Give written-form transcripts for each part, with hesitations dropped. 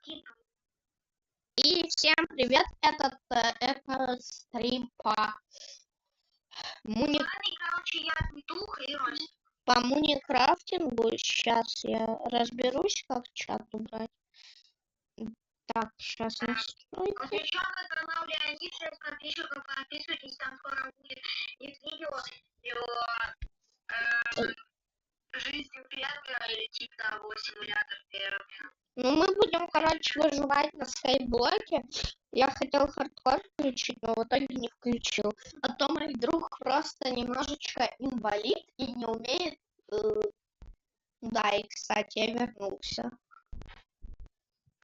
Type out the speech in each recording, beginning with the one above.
И всем привет, это стрим по муникрафтингу. Сейчас я разберусь, как чат убрать. Так, сейчас настройки. Подписывайтесь, там скоро будет видео жизнь фермера или типа того симулятор фермера. Ну, мы будем, короче, выживать на скайблоке. Я хотел хардкор включить, но в итоге не включил. А то мой друг просто немножечко инвалид и не умеет... Да, и, кстати, я вернулся.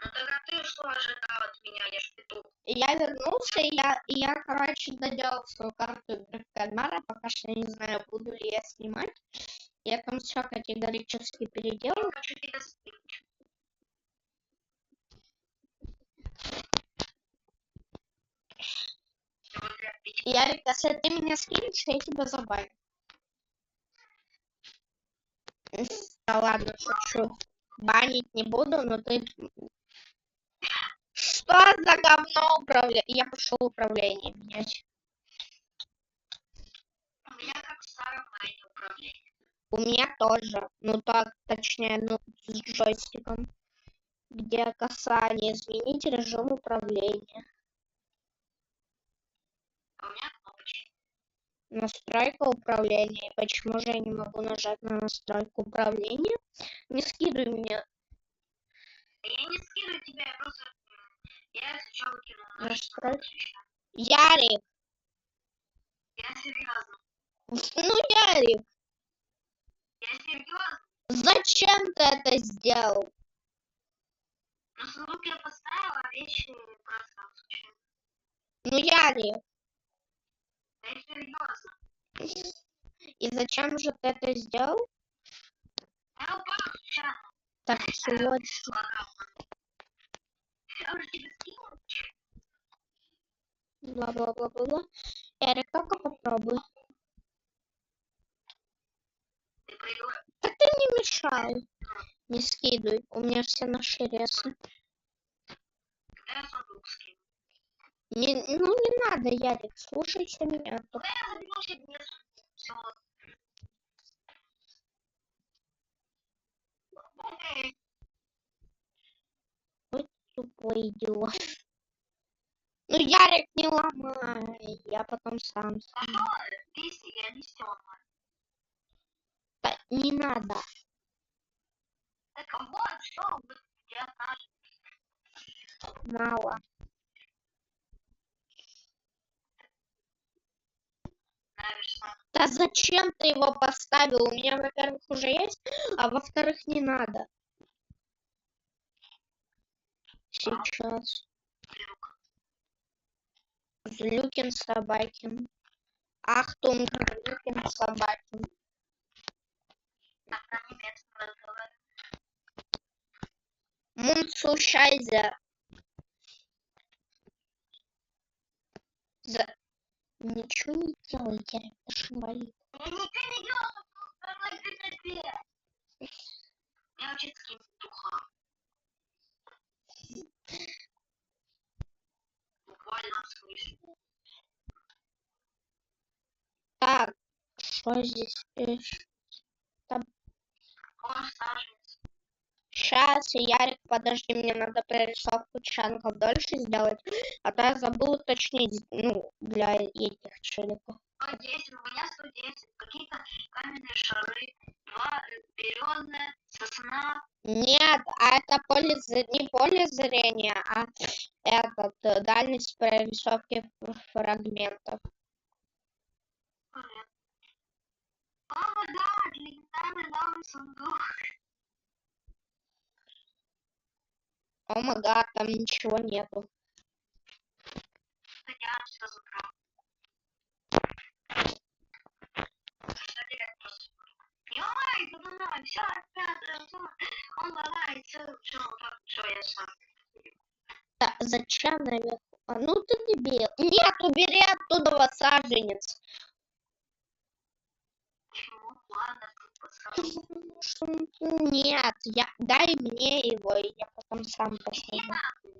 Ну тогда ты что ожидал от меня, я ж петух. Я вернулся, и я, короче, доделал свою карту игры в кальмара. Пока что не знаю, буду ли я снимать. Я там все категорически переделал. Я хочу тебя скинуть. Ярик, если ты меня скинешь, я тебя забаню. Да ладно, шучу. Банить не буду, но ты... Что за говно управление? Я пошел управление менять. У меня как в старом майне управление. У меня тоже. Ну так, точнее, с джойстиком. Где касание. Изменить режим управления. А у меня кнопочки. Настройка управления. Почему же я не могу нажать на настройку управления? Не скидывай меня. Я не скину тебя, я просто... Я сначала кину Настройка. Ярик! Я серьезно. Ну, Ярик! Я серьезно. Зачем ты это сделал? Ну, сундук я поставила, а вещи просто случайно. Ну, Ярик! Я серьезно. И зачем же ты это сделал? Я упал случайно. Так, сегодня... Я уже тебе скинула. Бла-бла-бла-бла. Ярик, только попробуй. Ты придурок. Так ты не мешай. Не скидывай. У меня все наши ресы. Когда я сундук скину? Не надо, Ярик, слушайся меня. Да я заберу себе все. Ой, тупой идиот. Ну, Ярик, не ломай. Я потом сам. А что? Листья, я листья ломаю. Да, не надо. Так вот, что вы я знаю. Мало. Нравишься. Да зачем ты его поставил? У меня, во-первых, уже есть, а во-вторых, не надо. Сейчас. Злюкин Собакин. Ахтунг, Злюкин Собакин. Так, на немецком разговариваю. Мунцушайзер. Ничего не делай, Ярик, ошибаюсь. Я ничего не делал, просто я очень скин духа. Буквально в смысле. Так, что здесь? Там... Сейчас, Ярик, подожди, мне надо прорисовку чанков дольше сделать, а то я забыл уточнить, ну, для этих челиков. 110, у меня 110. Какие-то каменные шары, 2 березы, сосна. Нет, а это не поле зрения, а дальность прорисовки фрагментов. О май гад, легендарный новый сундук. О май гад, там ничего нету. Я все забрал. Ё-моё, подумай, все, опять, он лагает, все, я сам. Да, зачем наверху? А ну ты дебил. Нет, убери оттуда саженец. Почему? Ладно, скажу. Нет, дай мне его, и я потом сам Не посмотрю. надо.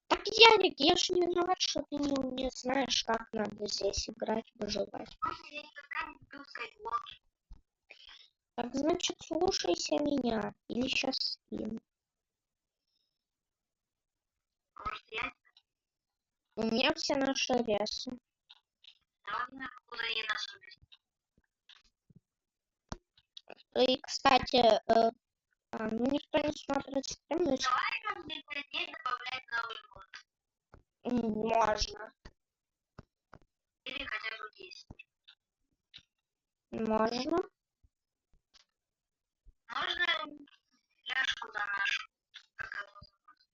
Так, Ярик, я же не виноват, что ты не знаешь, как надо здесь играть, выживать. Просто я никогда не любил скайблоки. Так, значит, слушайся меня. Или сейчас скину. Может, я У меня все наши ресы. давно куда не нашел. И, кстати, ну никто не смотрит стрим, но Давай каждый день добавлять новый год. можно. Или хотя бы 10. Можно. Можно ляжку за нашу. Как это называется?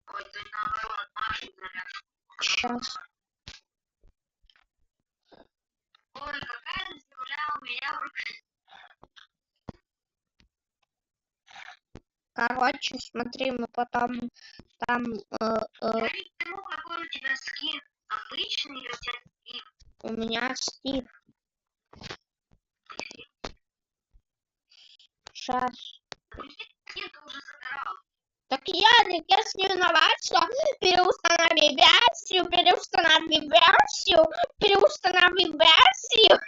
Ой, то есть наоборот, нашу за ляжку. Сейчас. Ой, какая земля у меня в руке. Короче, смотри, мы потом там Я не пойму, какой у тебя скин. Обычный или у тебя скин? у меня Стив. Сейчас. Скин ты уже забирал. Так, Ярик, я не виноват, что переустанови версию.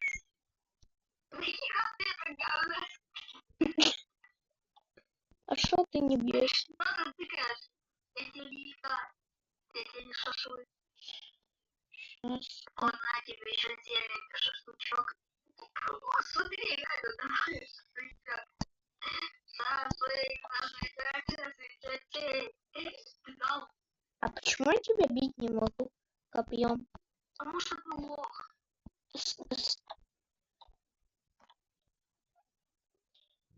Нифига ты это делаешь. А что ты не бьешь? Что ты тыкаешь? Я тебе не ебаю. Я тебе не шашлык. Сейчас. Вот на тебе еще зеленый шашлычок. О, смотри, как ты давай шашлычок. Шашлык, шашлычок. Ты дал? А почему я тебя бить не могу копьем? Потому что ты лох.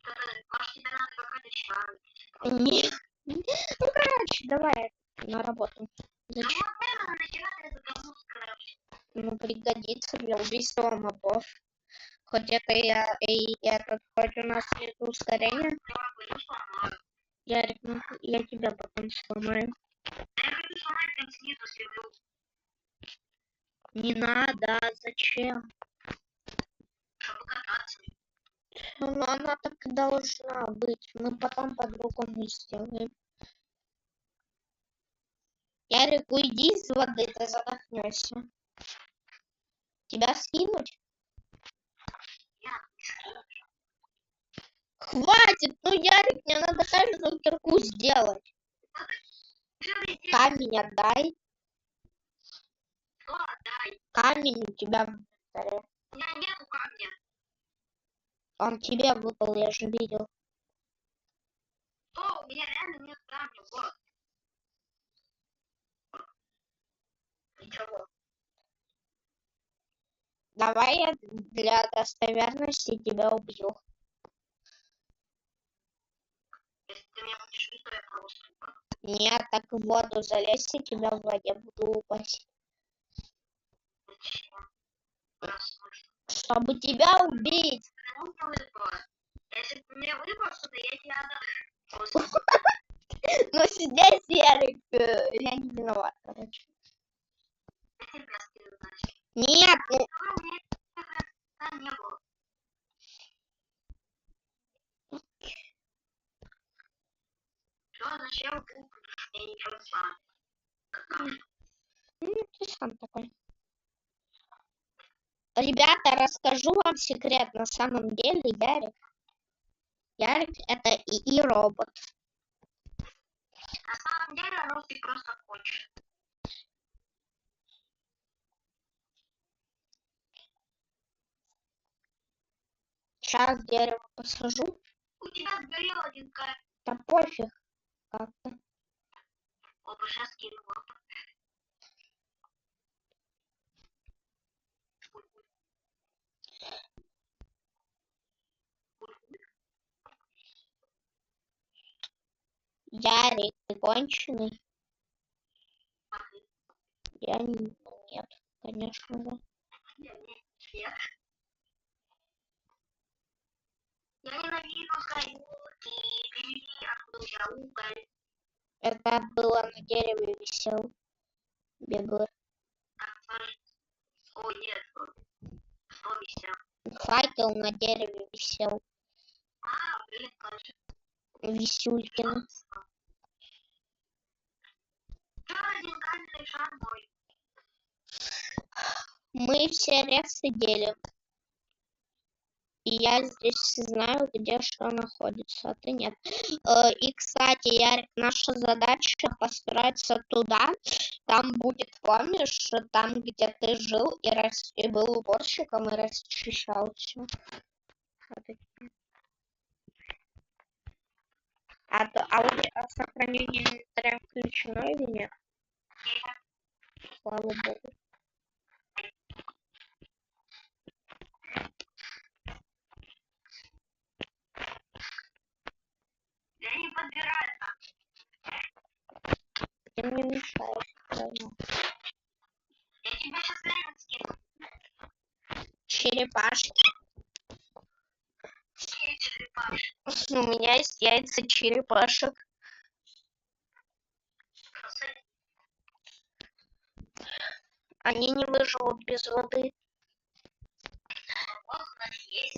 Может, тебе надо какая-то чай. Нет. Ну, короче, давай на работу. Ну Зачем? вот это нахера ты это говно скрафтил? Ну, пригодится для убийства мобов. Хоть это хоть у нас нет ускорения. Давай пойду сломаю. Ярик, ну, я тебя потом сломаю. Я хочу сломать там снизу сижу. Не надо, зачем? Чтобы кататься. Ну, она так и должна быть. Мы потом по-другому сделаем. Ярик, уйди из воды, ты задохнешься. Тебя скинуть? Я Хватит! Ну, Ярик, мне надо каждую кирку сделать. Камень отдай. Что отдай? Камень у тебя в инвентаре. У меня нету камня. Он тебе выпал, я же видел. Что? У меня реально нет камня. Вот. Ничего. Давай я для достоверности тебя убью. Если ты меня будешь бить, то я просто упаду. Нет, так в воду залезь, и тебя в воде буду упасть. Зачем? Раз смысл. Чтобы тебя убить. Почему мне выпало? Если бы мне выпало что-то, я тебя отдам. Но здесь, Ярик, я не виноват, короче. Я тебя скину, значит. Нет, ну, А, мне там не было. Что, зачем ты? Я ничего не знаю. ты сам такой. Ребята, расскажу вам секрет. На самом деле, Ярик это и робот. На самом деле, русский просто хочет. Сейчас дерево посажу. У тебя сгорел один камень. Да пофиг как-то. Опа, сейчас скину. Ярик, ты конченый? Я не... Нет, конечно, да. Нет. Я ненавижу скайблоки. Откуда у тебя уголь? Это было на дереве висел. Бегал. О, нет. Что висел? Факел на дереве висел. Блин, тоже. Висюлькин. Что один каменный шар мой? Мы все рельсы делим. И я здесь знаю, где что находится, а ты нет. И, кстати, Ярик, наша задача построиться туда. Там будет, помнишь, там, где ты жил и был уборщиком и расчищал все. А у тебя сохранение инвентаря включено или нет? Слава богу. Я не подбираю там. Ты мне мешаешь. Правильно. Я тебе сейчас время скину. Черепашки. Чьи черепашки? У меня есть яйца черепашек. Они не выживут без воды. Вот у нас есть.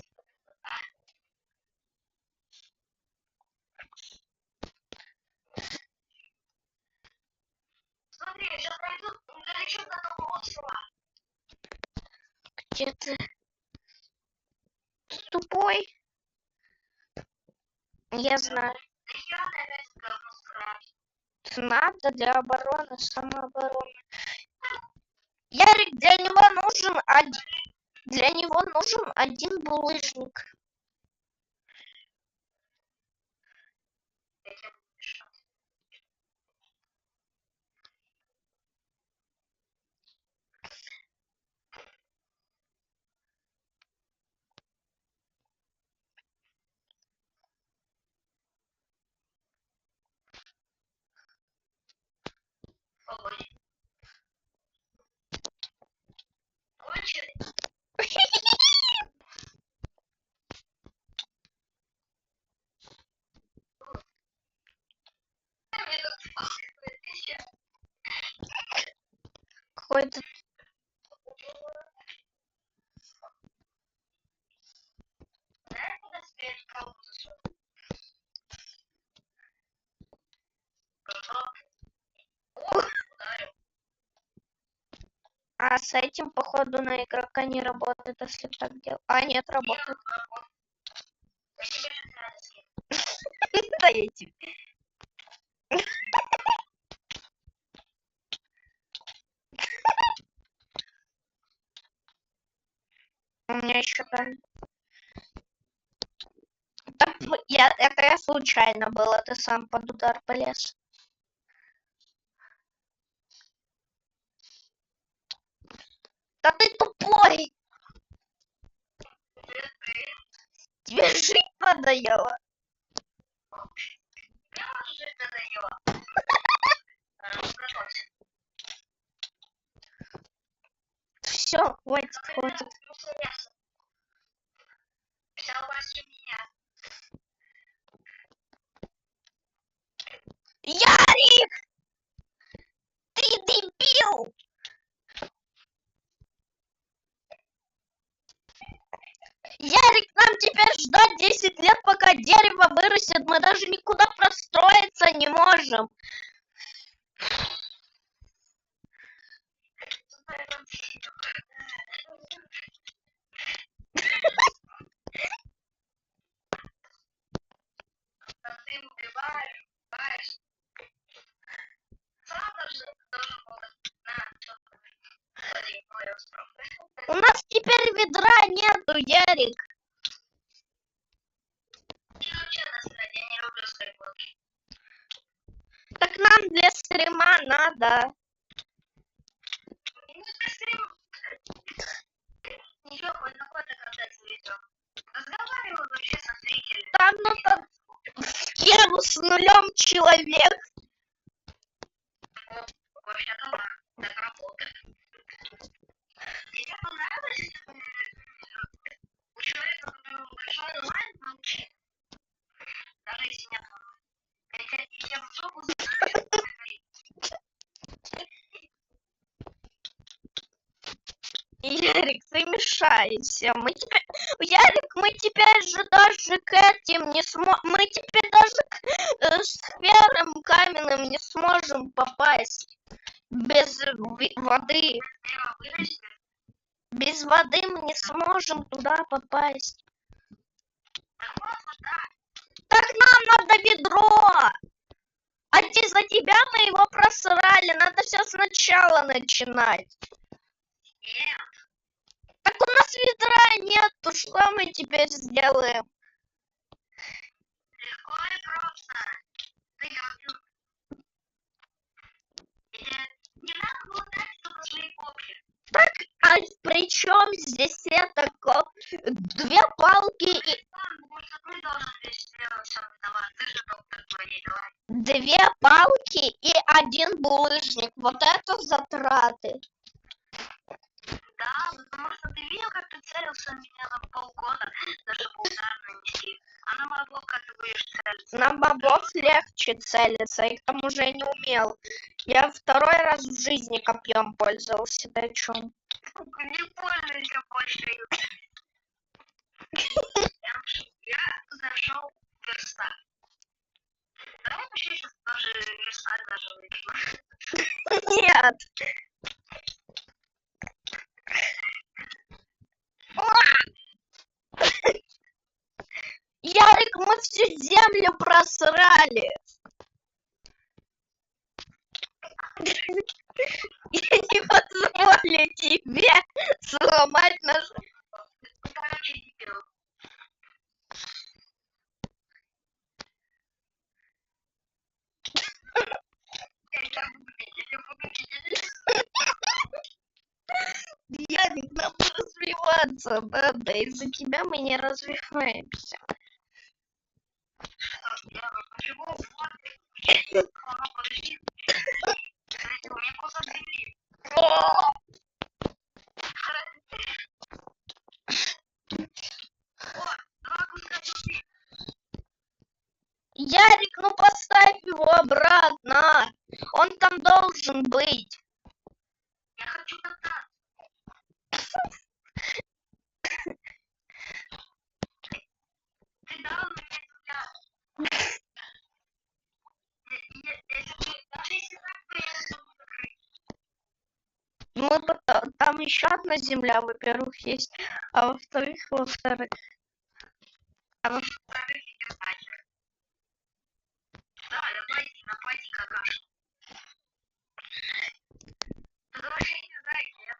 Смотри, я сейчас пройду, долечу до того острова. Где ты? Ты тупой? Я знаю. Нахера ты опять говно скрабишь? Надо для обороны, самообороны. Ярик, для него нужен один булыжник. Я тебе буду мешать. Погоди. Кончили? Мне тут пахнет еще. Какой-то... Дай куда спеть кого-то засунуть. Ударил. А с этим, походу, на игрока не работает, если так делать. А, нет, работает. Я тебе сейчас рядом скину. Да я тебе. У меня еще там... Это я случайно было, ты сам под удар полез. Да ты тупой! Тебе жить надоело. Я уже надоело. Готовься. Все, хватит, хватит. Вся власть у меня. Ярик! Ты дебил! Ярик, нам теперь ждать 10 лет, пока дерево вырастет. Мы даже никуда простроиться не можем. Ты убиваешь. Сам должен был У нас теперь ведра нету, Ярик. Я вообще насрать, я не люблю скайблоки. Так нам для стрима надо. Ну, стрим. Ничего, хоть на фото контент видео. Разговариваю вообще со зрителями. Там надо схему с нулем человек. Вообще-то да, так работает. Тебе понравилось? У человека, у которого большой онлайн, молчит. Даже если нет онлайн. Я в жопу знаю. Ярик, ты мешаешься. Мы теперь Ярик, мы теперь же даже к этим не сможем. Мы теперь даже к сферам каменным не сможем попасть. Без воды. Без воды мы не сможем туда попасть. Так нам надо ведро. А за тебя мы его просрали. Надо все сначала начинать. Нет. Так у нас ведра нет. То что мы теперь сделаем? Легко и просто. Ты говорил. Не надо было тратить только свои копья. Так, а при чем здесь это? Две палки и... Может, ты должен здесь сделать все виноват. Ты же доктор твоей головы. Две палки и один булыжник. Вот это затраты. Да, потому что ты видел, как ты целился меня на полгода, даже удар нанести. А на бобов как ты будешь целиться? На бобов легче целиться, и к тому же я не умел. Я второй раз в жизни копьем пользовался. Ты о чем? Не пользуйся больше. Я зашел в верстак. Давай вообще сейчас даже верстак даже выкину. Нет. Ярик, мы всю землю просрали. Я не позволю тебе сломать наш... Короче, дебил. Ярик, нам развиваться надо. Из-за тебя мы не развиваемся. Почему? Подожди. Смотрите, у меня кусок земли. О, два куска земли. Ярик, ну поставь его обратно. Он там должен быть. Я хочу кататься. Ты дал мне взгляд. Даже если так, то я не могу закрыть. Там еще одна земля, во-первых, есть. А во-вторых, Во-вторых, я знаю. Да, напади, какашку. Ты вообще не знаешь, нет?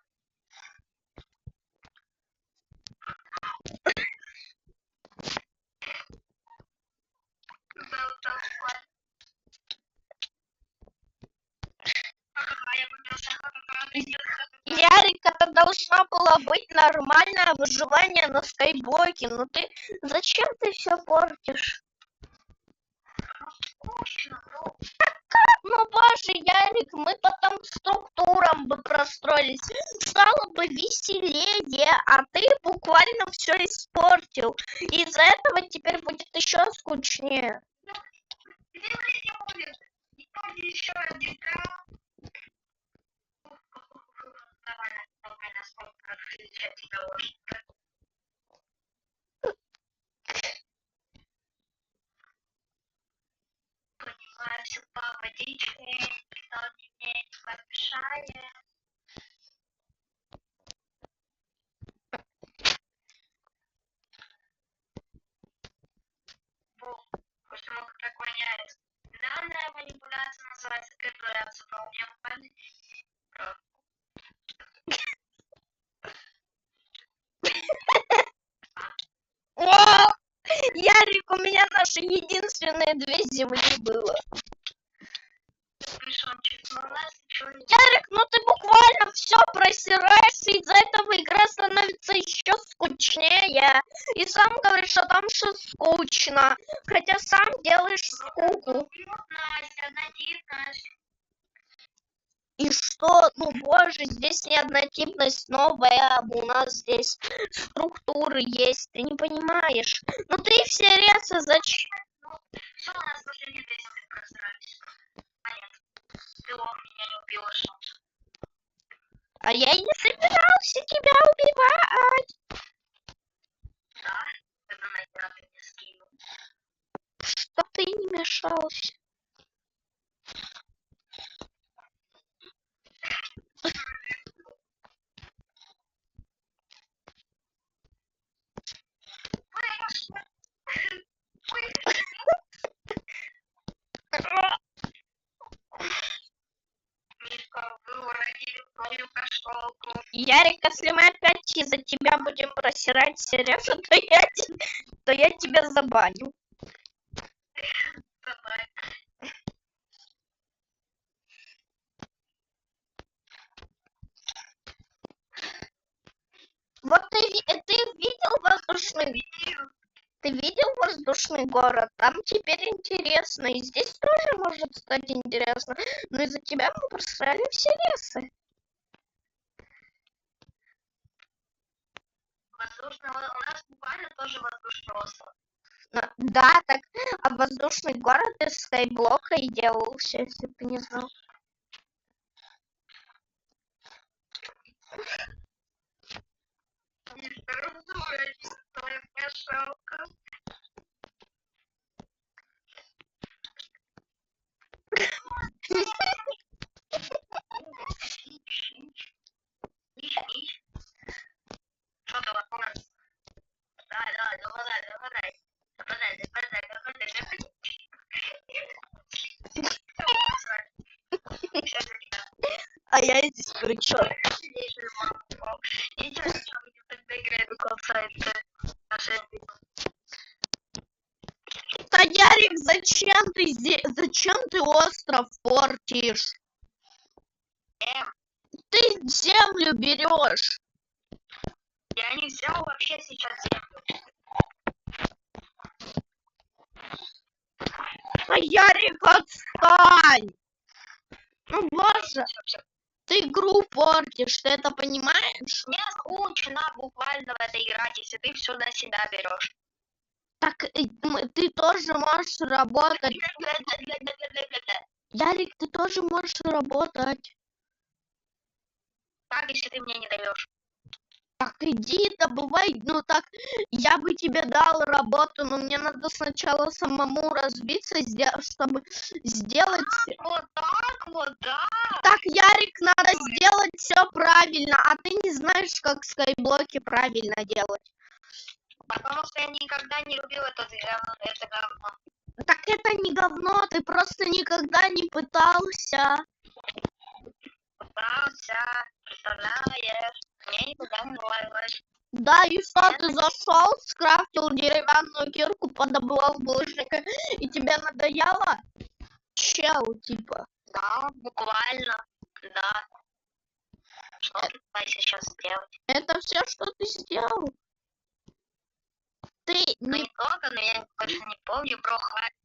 Ярик, это должно было быть нормальное выживание на скайблоке. Но ты зачем ты все портишь? Скучно, ну. Ну, боже, Ярик, мы потом структурам бы простроились. Стало бы веселее, а ты буквально все испортил. Из-за этого теперь будет еще скучнее. Где ты будет? Еще один краб. Давай, насколько различать тебя очень. Поднимаемся по водичке, никто не помешает. Почему так воняет? Данная манипуляция называется кэпуляция, но у меня буквально... О, Ярик, у меня наши единственные две земли было. Ярик, ну ты буквально все просираешь, и из-за этого игра становится еще скучнее. И сам говоришь, что там все скучно, хотя сам делаешь скуку. И что? Ну боже, здесь не однотипность новая, у нас здесь структуры есть, ты не понимаешь. Ну ты все ресы зачем? Что у нас последние 10 лет просрались? Понятно. Ты меня не убьешь. А я и не собирался тебя убивать. вмешался. Мишка, вы уронили мою кошелку. Ярик, если мы опять из-за тебя будем просирать Сережу, то я тебя забаню. Давай. Вот ты видел воздушный... Ты видел воздушный город? Там теперь интересно. И здесь тоже может стать интересно. Но из-за тебя мы просрали все лесы. Воздушный, у нас буквально тоже воздушный остров. Да, так, а воздушный город из скайблока и делался, если ты не знал. Мишка, разуронила твою кошелку. Что ты вокруг? Давай, нападай. А я здесь при чем? Да, Ярик, зачем ты остров портишь? Ты землю берешь. Я не взял вообще сейчас землю. А Ярик, отстань! Ну боже, ты игру портишь, ты это понимаешь? Мне скучно буквально в этой играть, если ты все на себя берешь. Так ты тоже можешь работать. Ярик, ты тоже можешь работать. Как, если ты мне не даешь? Так иди, добывай, ну так, я бы тебе дал работу, но мне надо сначала самому разбиться, чтобы сделать... Вот так, да. Так, Ярик, надо сделать все правильно, а ты не знаешь, как скайблоки правильно делать. Потому что я никогда не любил это говно. Так это не говно, ты просто никогда не пытался. Пытался, представляешь? Мне никуда не нравилось. Да, и что, ты зашел, скрафтил деревянную кирку, подобрал булыжника, и тебе надоело? Чел, типа. Да, буквально, да. Что ты пытаешься сейчас сделать? Это все, что ты сделал. Ты Ну, не... не только, но я больше не помню, бро, хватит.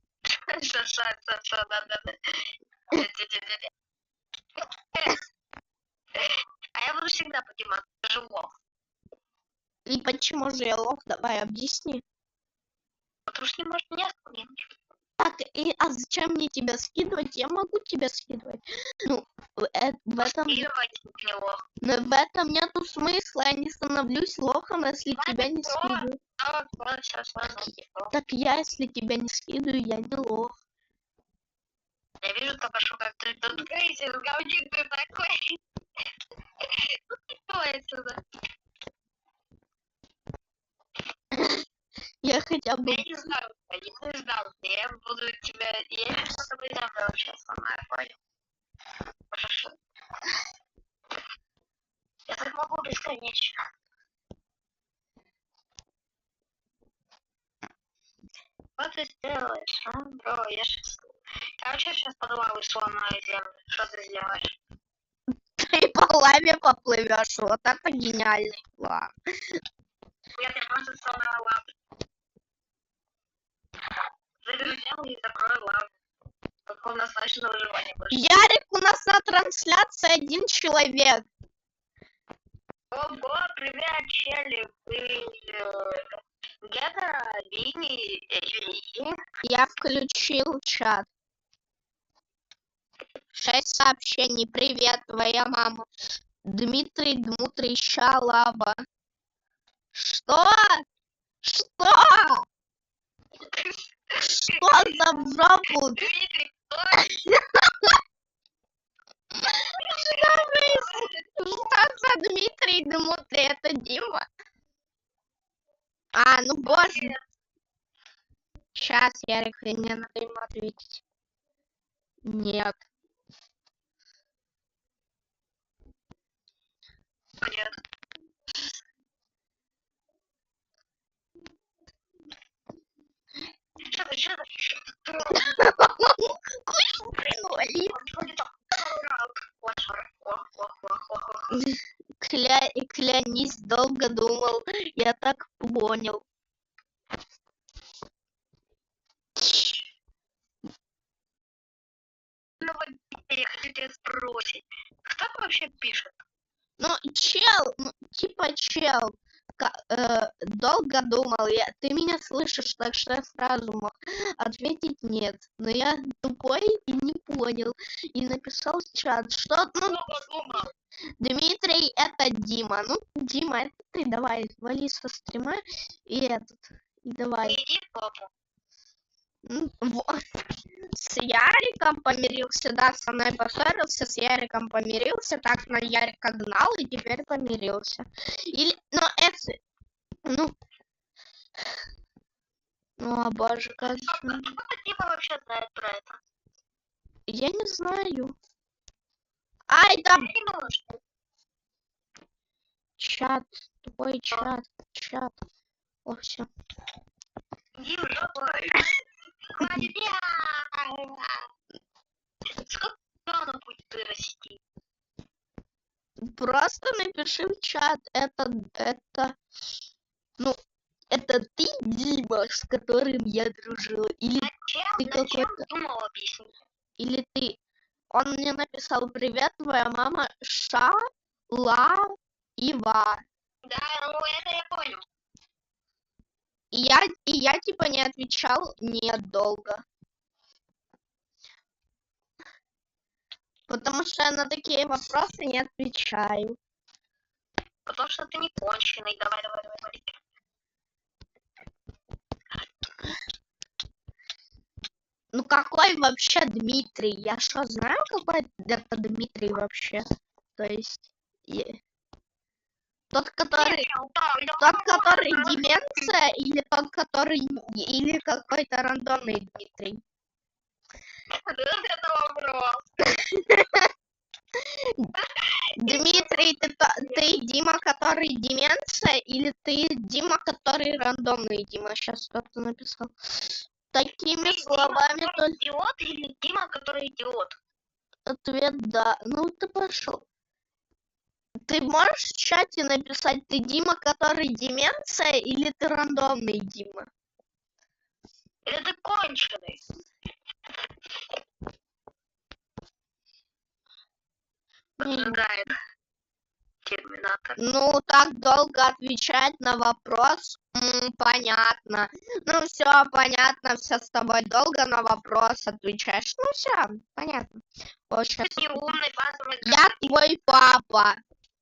А я буду всегда подниматься, даже лох. И почему же я лох? Давай объясни. Потому что не может меня скинуть. Так, а зачем мне тебя скидывать? Я могу тебя скидывать. Ну, в этом... Не лох. Но в этом нету смысла. Я не становлюсь лохом, если тебя не скидываю. Так я, если тебя не скидываю, я не лох. Я вижу только, что как ты тут крейсер, говнюк ты такой. Кто отсюда? Я хотя бы... Я не знаю, я буду тебя... Я не с тобой землю вообще сломаю, понял? Хорошо. Я так могу бесконечно. Что ты сделаешь, а, бро? Я вообще сейчас подвал и сломаю землю. Что ты сделаешь? Ты по лаве поплывешь. Вот это гениальный план. Нет, я просто сломаю лаву. Заберу землю и закрою лаву. Только у нас значит на выживание больше. Ярик, у нас на трансляции 1 человек. Ого, привет, чели. Вы где-то линии? Я включил чат. 6 сообщений. Привет, твоя мама. Дмитрий Шалаба. Что? Что? Что за жопу? Дмитрий, кто? Что за Дмитрий? Дмитрий, это Дима. А, ну боже. Сейчас, Ярик, мне надо ему ответить. Нет. Нет. Что? Клянись, долго думал. Я так понял. Я хочу тебя спросить, кто вообще пишет? Ну, чел, ну, типа чел. Долго думал, ты меня слышишь, так что я сразу мог ответить нет. Но я тупой и не понял. И написал в чат, что, ну, Думал. Дмитрий, это Дима. Ну, Дима, это ты, давай, вали со стрима и этот, и давай. Иди в попу. С Яриком помирился, да, со мной поссорился, с Яриком помирился, так на Ярика гнал и теперь помирился. Или, ну, это, ну, боже, как же. Откуда Дима вообще знает про это? Я не знаю. Ай, там Я не думаю, что... чат, тупой чат. О, все. Дима, давай. Хватит. Сколько оно будет вырасти? Просто напиши в чат, ну, это ты, Дима, с которым я дружил, или ты Зачем какой-то, думал объяснить? или ты, он мне написал, привет, твоя мама Шалаева. Да, ну это я понял. И я типа не отвечал нет долго. Потому что я на такие вопросы не отвечаю. Потому что ты не конченый. Давай. Ну какой вообще Дмитрий? Я что, знаю, какой это Дмитрий вообще? То есть... Тот, который деменция, или тот, который... Или какой-то рандомный Дмитрий? Это вопрос. Дмитрий, ты Дима, который деменция, или ты Дима, который рандомный Дима? Сейчас кто-то написал. Такими словами Дима, который идиот, или Дима, который идиот? Ответ да. Ну ты пошел. Ты можешь в чате написать, ты Дима, который деменция, или ты рандомный Дима? Или ты конченый? Поджигает. Терминатор. Ну, так долго отвечать на вопрос, понятно. Ну, все понятно, все с тобой долго на вопрос отвечаешь. Ну, все, понятно. Вот сейчас. Ты не умный, базовый. Я твой папа.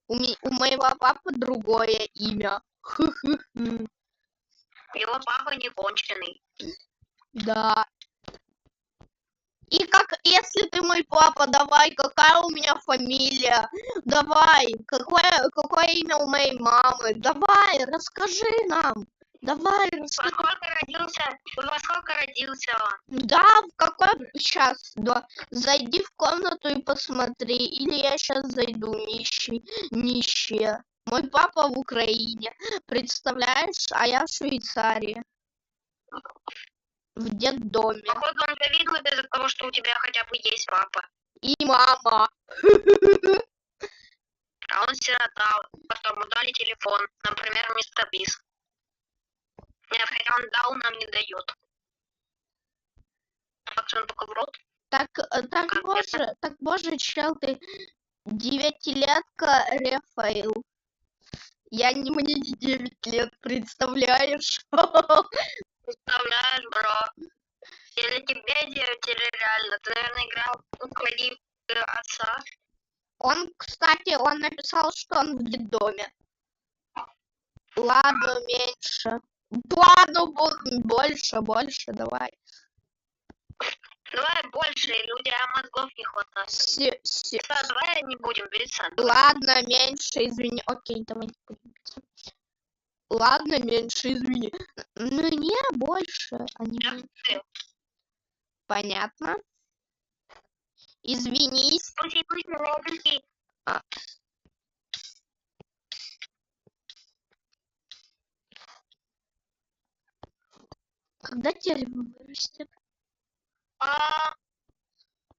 У моего папы другое имя. Его папа не конченый. Да. И как, если ты мой папа, давай, какая у меня фамилия? Давай, какое имя у моей мамы? Давай, расскажи нам. Давай, расскажи. Во сколько родился он? Да, в какой... Сейчас, да. Зайди в комнату и посмотри. Или я сейчас зайду, нищие. Мой папа в Украине. Представляешь? А я в Швейцарии. В детдоме. Походу он завидует из-за того, что у тебя хотя бы есть папа. И мама. А он сирота, которому дали телефон. Например, мистер Бис. Нет, хотя он дал, нам не дает. Так что он только в рот. Так боже, чел, ты 9-летка Рефаил. Мне не 9 лет, представляешь? Представляешь, бро. Или тебе 9, или реально. Ты, наверное, играл у твоего отца. Кстати, он написал, что он в детдоме. Ладно, меньше. Ладно, больше, давай. Давай больше, или у тебя мозгов не хватает. Да, давай не будем биться. Ладно, меньше, извини. Окей, давай не будем биться. Ладно, меньше, извини. Ну, не больше, а не меньше. Понятно. Извинись. А. Когда дерево вырастет?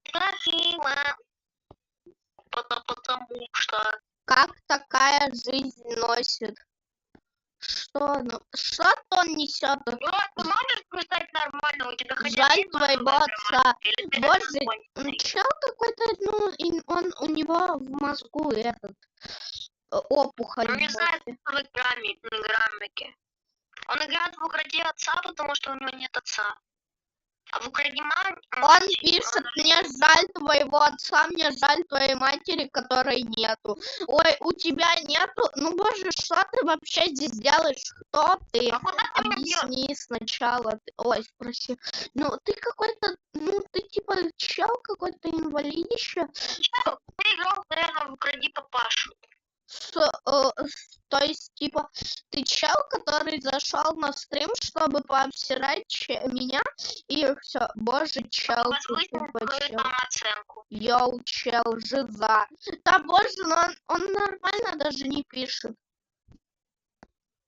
Красиво. Потому что... Как такая жизнь носит? Что он несет? Ну, ты можешь писать нормально, у тебя хотя бы... Жаль твоего отца. Боже, чел какой-то, ну, у него в мозгу опухоль. Он не знает в граммике. Он играет в «Укради отца», потому что у него нет отца. А в «Укради маму»... Он пишет: мне жаль твоего отца, мне жаль твоей матери, которой нету. Ой, у тебя нету? Ну, боже, что ты вообще здесь делаешь? Кто ты? Объясни сначала. Ой, спроси. Ну, ты какой-то, ну, ты типа чел какой-то инвалидище. Ты играл, наверное, в «Укради папашу». То есть, типа, ты чел, который зашел на стрим, чтобы пообсирать меня, и все. Боже, чел, ты тупо чел. Йоу, чел, жиза. Да боже, но он нормально даже не пишет.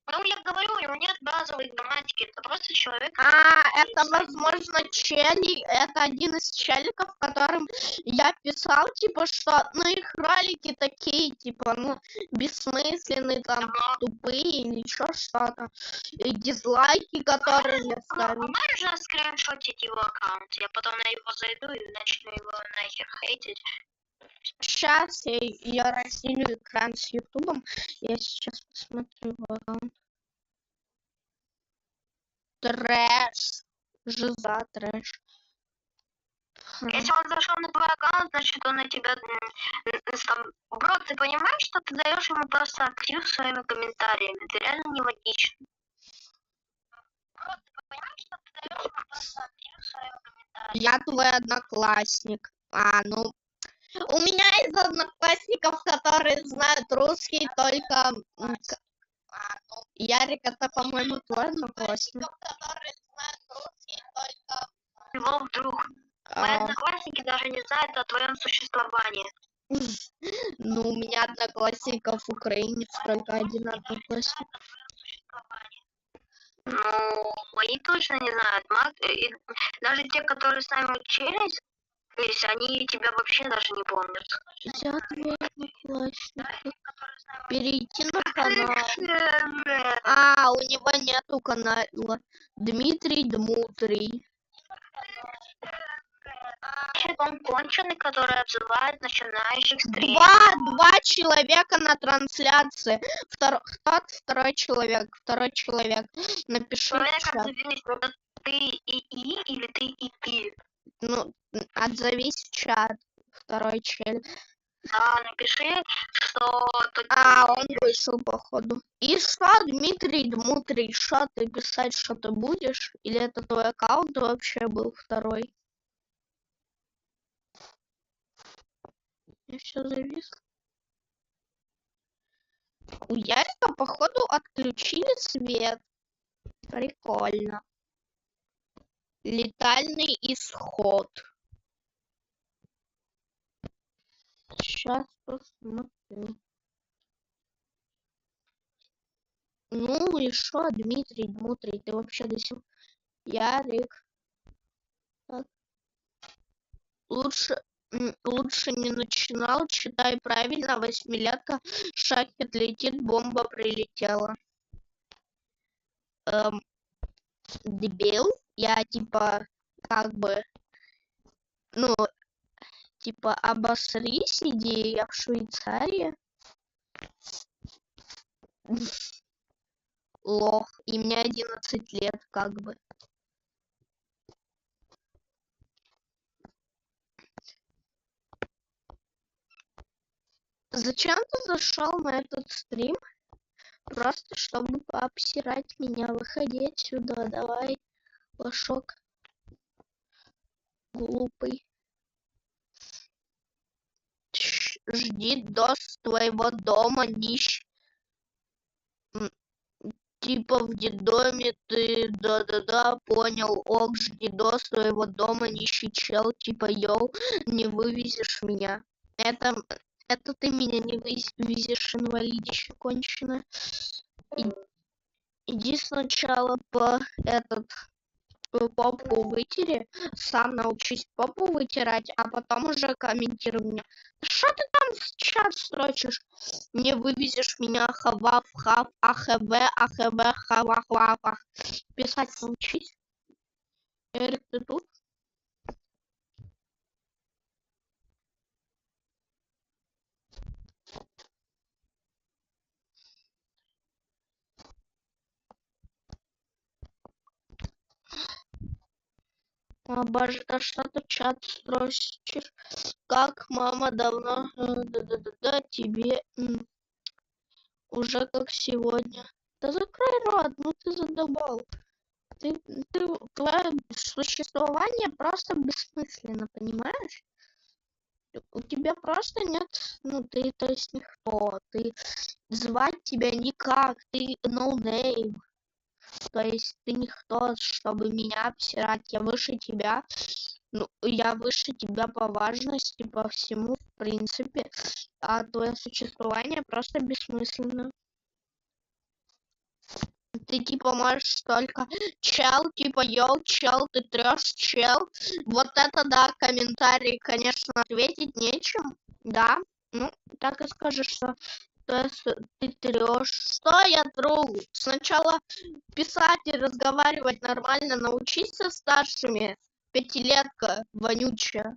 Ну, я говорю, у него нет базовой грамматики, это просто человек... Это, возможно, это один из челиков, которым я писал, типа, что, ну, их ролики такие, типа, ну, бессмысленные, там, тупые, или еще что-то. И дизлайки, которые я ставлю. Можешь же скриншотить его аккаунт? Я потом на него зайду и начну его нахер хейтить. Сейчас я разделю экран с ютубом. Я сейчас посмотрю его аккаунт. Трэш. Жиза, трэш. Если он зашел на твой аккаунт, значит он на тебя... Бро, ты понимаешь, что ты даешь ему просто актив своими комментариями? Это реально нелогично. Бро, ты понимаешь, что ты даешь ему просто актив своими комментариями? Я твой одноклассник. Ну... У меня есть одноклассников, которые знают русский только... Ярик, это, по-моему, твой одноклассник. Его вдруг. Мои одноклассники даже не знают о твоем существовании. Ну, у меня одноклассников в Украине только один одноклассник. Ну, мои точно не знают. И даже те, которые с нами учились, они тебя вообще даже не помнят. Я твой одноклассник. Перейти на канал. У него нету канала. Дмитрий. Он конченый, который обзывает начинающих стримов. Два человека на трансляции. Второй человек. Напиши в чат. Это ты и или ты и ты? Ну, отзовись в чат. Второй человек. Да, напиши, что... Он вышел, походу. И что, Дмитрий, что ты писать, что ты будешь? Или это твой аккаунт вообще был второй? Я все завис. У Ярика, походу, отключили свет. Прикольно. Летальный исход. Сейчас посмотрю. Ну и что, Дмитрий, ты вообще до сих пор... Ярик. Так. Лучше не начинал, читай правильно, 8-летка, шахет летит, бомба прилетела. Дебил, я типа, как бы, ну, типа, обосрись, иди, я в Швейцарии. Лох, и мне 11 лет, как бы. Зачем ты зашел на этот стрим? Просто чтобы пообсирать меня. Выходи отсюда, давай, лошок глупый. Жди до твоего дома, типа в детдоме ты, да-да-да, понял, ок, жди до своего дома, нищий чел, типа, йоу, не вывезешь меня. Это, это ты меня не вывезешь, инвалидище кончено. Иди сначала попу вытери, сам научись попу вытирать, а потом уже комментируй мне. Что ты там в чат строчишь? Не вывезешь меня, хавав, хав, ахв, хавах. Писать научись. Эрик, ты тут? О, боже, да что ты чат строчишь? Как мама давно, да-да-да, тебе уже как сегодня. Да закрой рот, ну ты задолбал. Твое существование просто бессмысленно, понимаешь? У тебя просто нет, ну ты, то есть никто, звать тебя никак, ты no name, то есть ты никто, чтобы меня обсирать, я выше тебя, ну, я выше тебя по важности, по всему, в принципе, а твое существование просто бессмысленно. Ты типа можешь только чел, типа йоу, чел, ты трешь, чел. Вот это да, комментарии, конечно, ответить нечем. Да, ну, так и скажешь, что ты трешь. Что я тру? Сначала писать и разговаривать нормально, научись со старшими. Пятилетка вонючая.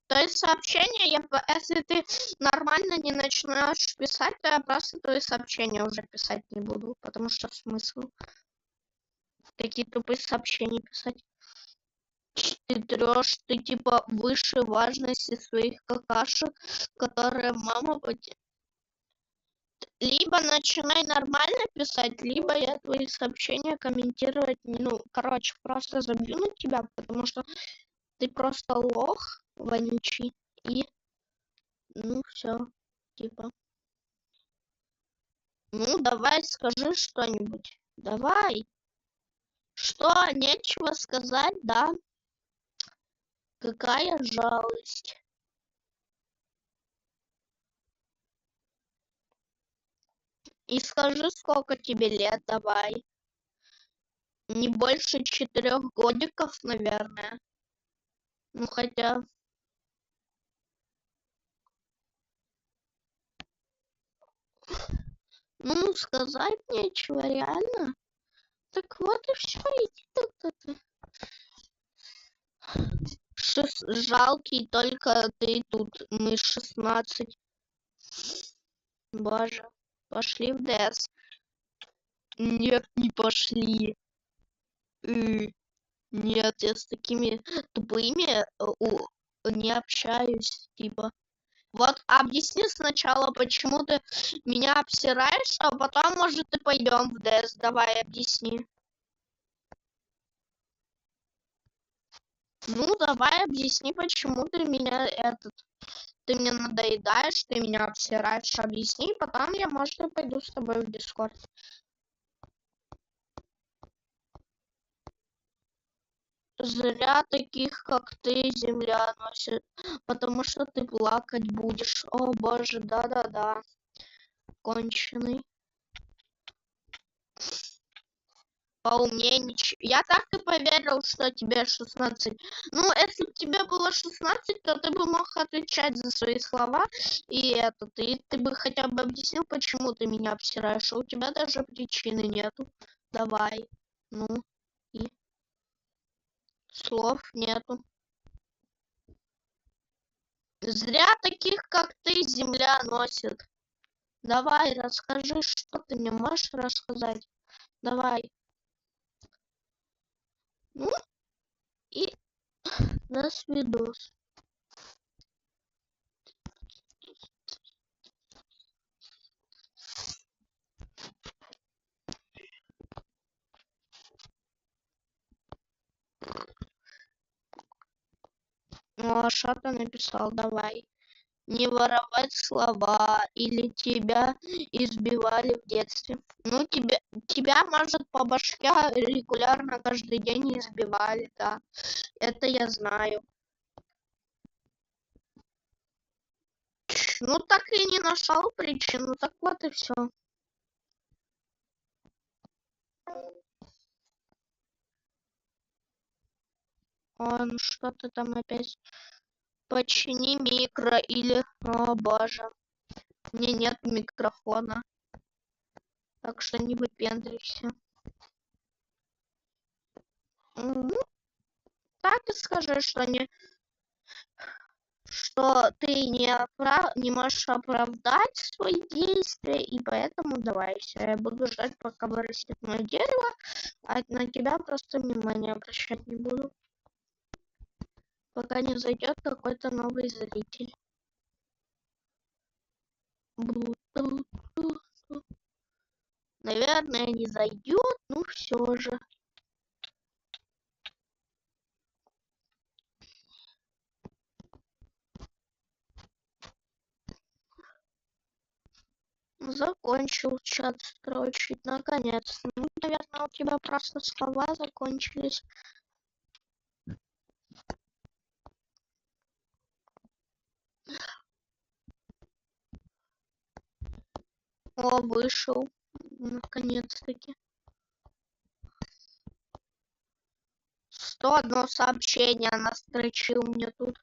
То есть сообщения, если ты нормально не начнешь писать, то я просто твои сообщения уже писать не буду, потому что смысл такие тупые сообщения писать. Ты трешь, ты типа выше важности своих какашек, которые мама либо начинай нормально писать, либо я твои сообщения комментировать, ну, короче, просто забью на тебя, потому что ты просто лох вонючий, и, ну, все, типа. Ну, давай, скажи что-нибудь. Давай. Что, нечего сказать, да? Какая жалость. И скажи, сколько тебе лет, давай. Не больше 4 годиков, наверное. Ну, хотя... Ну, сказать нечего, реально. Так вот и все, иди ты. Жалкий только ты тут, мы 16. Боже, пошли в ДС. Нет, не пошли. Нет, я с такими тупыми не общаюсь, типа. Вот объясни сначала, почему ты меня обсираешь, а потом, может, и пойдем в ДС. Давай, объясни. Ну, давай объясни, почему ты меня ты мне надоедаешь, ты меня обсираешь. Объясни, потом я, может, и пойду с тобой в Дискорд. Зря таких, как ты, земля носит, потому что ты плакать будешь. О боже, да-да-да, конченый. Поумнее. Я так и поверил, что тебе 16. Ну, если бы тебе было 16, то ты бы мог отвечать за свои слова. И ты бы хотя бы объяснил, почему ты меня обсираешь. А у тебя даже причины нету. Давай. Ну, и слов нету. Зря таких, как ты, земля носит. Давай, расскажи, что ты мне можешь рассказать. Давай. Ну, и до свидос. Что ты написал? Давай. Не воровать слова или тебя избивали в детстве. Ну, тебя, может, по башке регулярно каждый день избивали, да. Это я знаю. Ну, так и не нашел причину, так вот и все. Ну что ты там опять? Почини микро или... О, боже. У меня нет микрофона. Так что не выпендривайся. Ну, так и скажи, что ты не можешь оправдать свои действия, и поэтому давай все. Я буду ждать, пока вырастет мое дерево, а на тебя просто внимания обращать не буду. Пока не зайдет какой-то новый зритель. Наверное, не зайдет, но все же. Закончил чат строчить, наконец. Ну, наверное, у тебя просто слова закончились. О, вышел. Наконец-таки. 101 сообщение настрочил мне тут.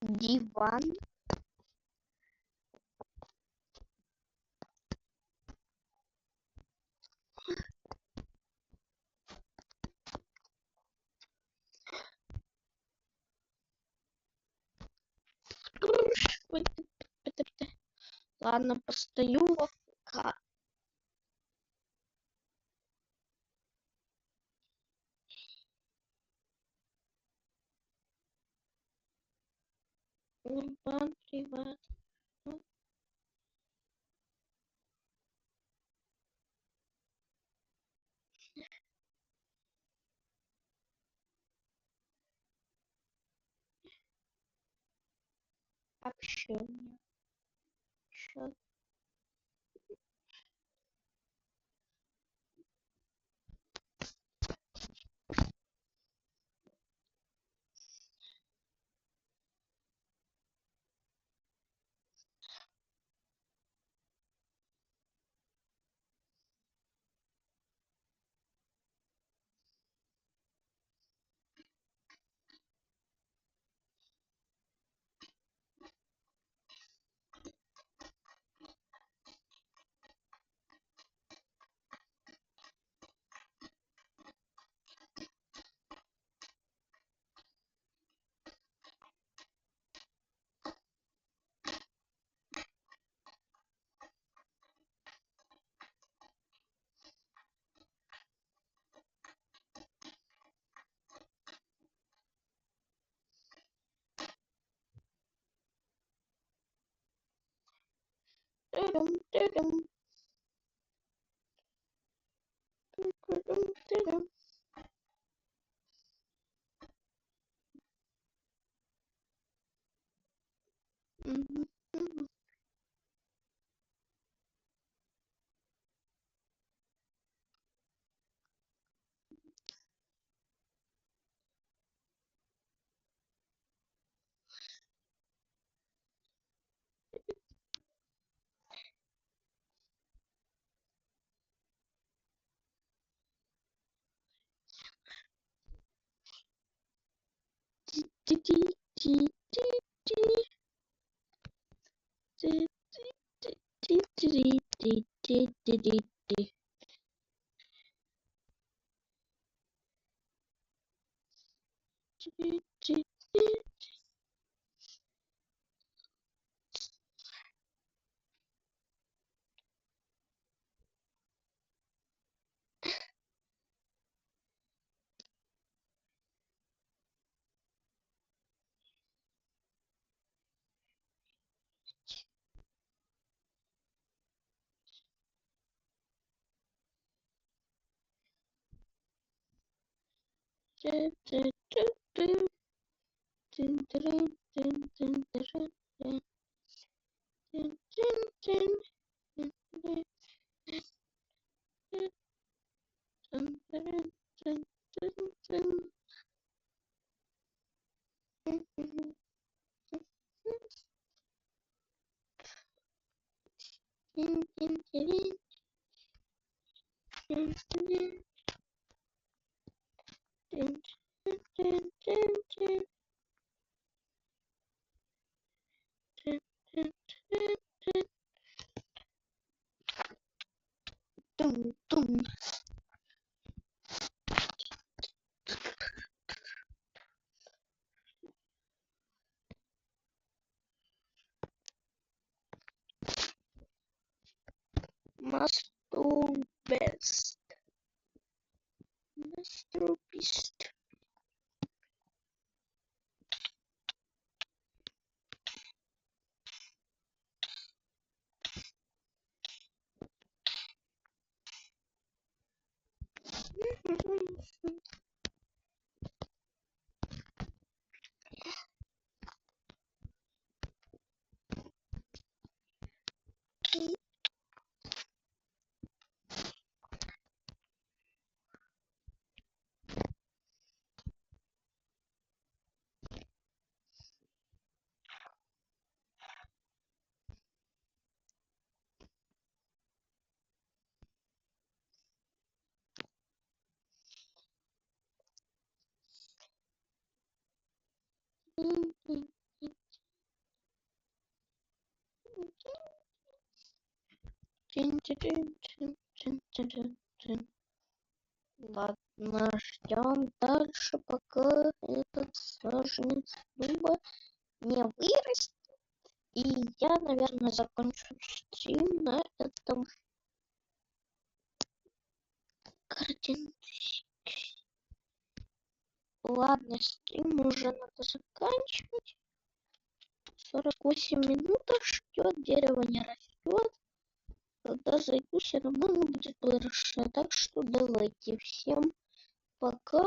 Диван. Ладно, постою в АФК. Приват. Общение. Сейчас. Тырым, тырым. Тырым, тырым. Мгм, мгм. Ти-ти. Master Beast. Ладно, ждем дальше, пока этот саженец дуба не вырастет. И я, наверное, закончу стрим на этом картинке. Ладно, стрим уже надо заканчивать. 48 минут ждет, дерево не растет. Когда зайду, все равно оно будет выросшее. Так что давайте, всем пока.